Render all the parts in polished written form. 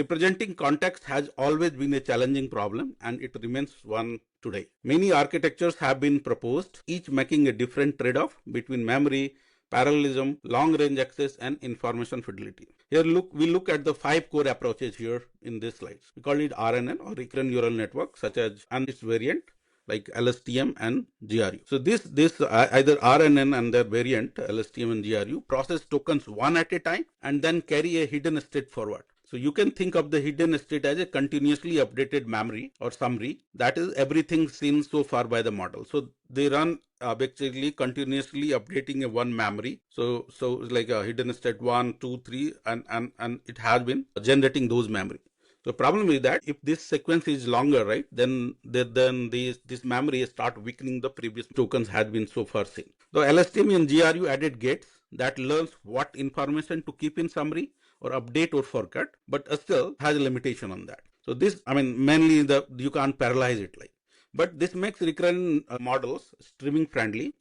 Representing context has always been a challenging problem, and it remains one today. Many architectures have been proposed, each making a different trade-off between memory, parallelism, long-range access, and information fidelity. Here we look at the 5 core approaches here in this slide. We call it RNN, or recurrent neural network, such as and its variant like LSTM and GRU. So this either RNN and their variant LSTM and GRU process tokens one at a time and then carry a hidden state forward. So you can think of the hidden state as a continuously updated memory or summary, that is everything seen so far by the model. So they run basically continuously updating a one memory. So it's like a hidden state 1, 2, 3, and it has been generating those memory. So problem is that if this sequence is longer, right, then this memory start weakening the previous tokens had been so far seen. So LSTM and GRU added gates that learns what information to keep in summary or update or forget, but still has a limitation on that. So this, mainly you can't parallelize it like. But this makes recurrent models streaming friendly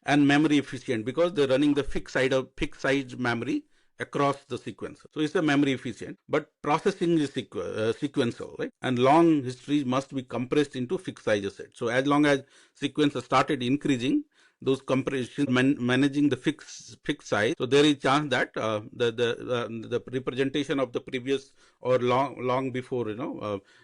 and memory efficient because they're running the fixed size memory across the sequence. So it's a memory efficient, but processing is sequential, right? And long histories must be compressed into fixed size set. So as long as sequence started increasing, those compressions managing the fixed size, so there is chance that the representation of the previous or long before,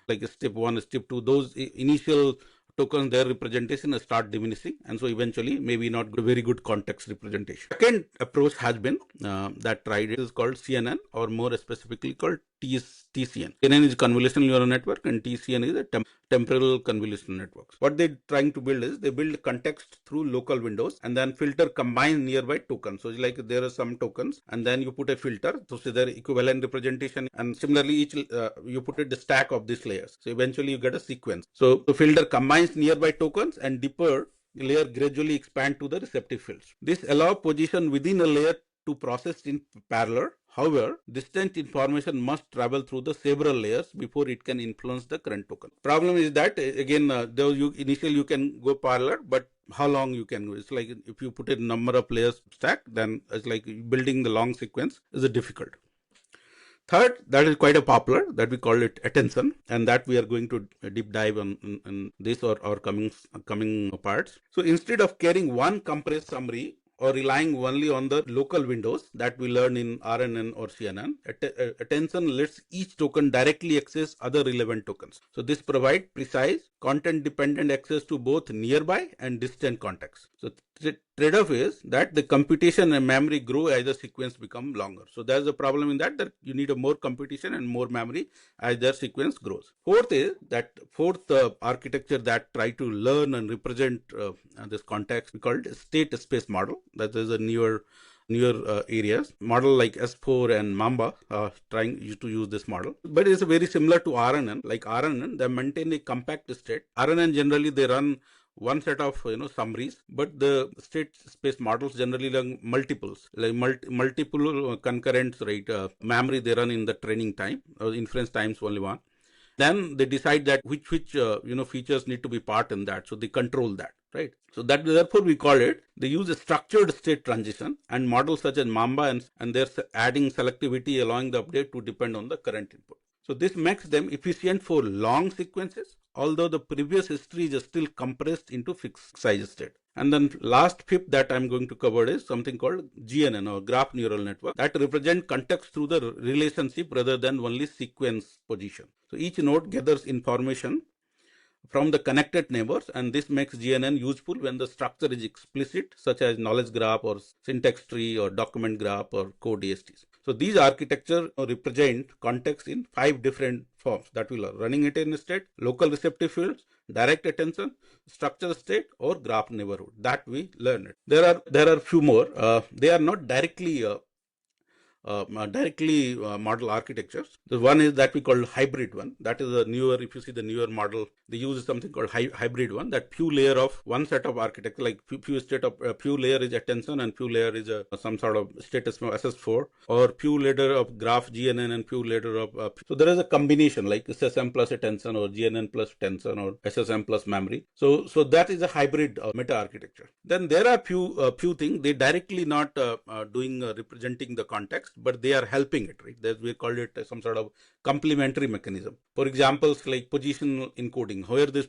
like step 1, step 2, those initial tokens, their representation start diminishing, and so eventually maybe not very good context representation. Second approach has been that tried. It is called CNN, or more specifically called TCN. CNN is convolutional neural network and TCN is a temporal convolutional network. What they're trying to build is they build context through local windows and then filter combine nearby tokens. So it's like there are some tokens and then you put a filter to see their equivalent representation, and similarly each you put it the stack of these layers. So eventually you get a sequence. So the filter combines nearby tokens and deeper layer gradually expand to the receptive fields. This allows position within a layer to process in parallel. However, distant information must travel through the several layers before it can influence the current token. Problem is that again, initially you can go parallel, but how long you can go? It's like if you put a number of layers stack, then it's like building the long sequence is difficult. Third, that is quite a popular, that we call it attention, and that we are going to deep dive on this or coming parts. So instead of carrying one compressed summary or relying only on the local windows that we learn in RNN or CNN, attention lets each token directly access other relevant tokens. So this provides precise, content-dependent access to both nearby and distant context. So the trade-off is that the computation and memory grow as the sequence become longer. So there's a problem in that you need a more computation and more memory as their sequence grows. Fourth architecture that try to learn and represent this context, we call it state space model. That is a newer areas. Model like S4 and Mamba trying to use this model. But it's very similar to RNN. Like RNN, they maintain a compact state. RNN generally they run one set of summaries, but the state space models generally run multiples, like multiple concurrent memory they run in the training time or inference times only one. Then they decide that which features need to be part in that, so they control that, right? So that therefore we call it, they use a structured state transition and models such as Mamba and they're adding selectivity, allowing the update to depend on the current input. So this makes them efficient for long sequences, although the previous history is still compressed into fixed size state. And then last fifth that I'm going to cover is something called GNN, or graph neural network, that represent context through the relationship rather than only sequence position. So each node gathers information from the connected neighbors, and this makes GNN useful when the structure is explicit, such as knowledge graph or syntax tree or document graph or code DSTs. So these architecture represent context in 5 different forms that we learn: running it in state, local receptive fields, direct attention, structure state, or graph neighborhood. That we learn it. There are few more. They are not directly model architectures. The one is that we call hybrid one. That is a newer, if you see the newer model, they use something called hybrid one, that few layer of one set of architecture, like few layer is attention and few layer is some sort of status SS4, or few layer of graph GNN and few layer of so there is a combination like SSM plus attention or GNN plus attention or SSM plus memory. So that is a hybrid meta architecture. Then there are few things they directly not doing representing the context. context, but they are helping it, right? We call it some sort of complementary mechanism. For examples like positional encoding, where this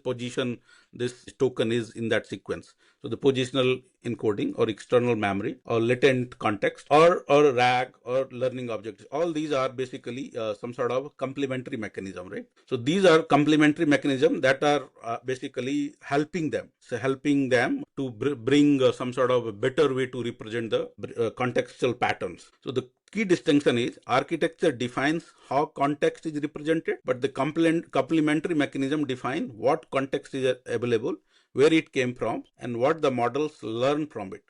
token is in that sequence. So the positional encoding or external memory or latent context or RAG or learning objects, all these are basically some sort of complementary mechanism, right? So these are complementary mechanisms that are basically helping them to bring some sort of a better way to represent the contextual patterns. So the key distinction is architecture defines how context is represented, but the complementary mechanism define what context is available, where it came from, and what the models learn from it.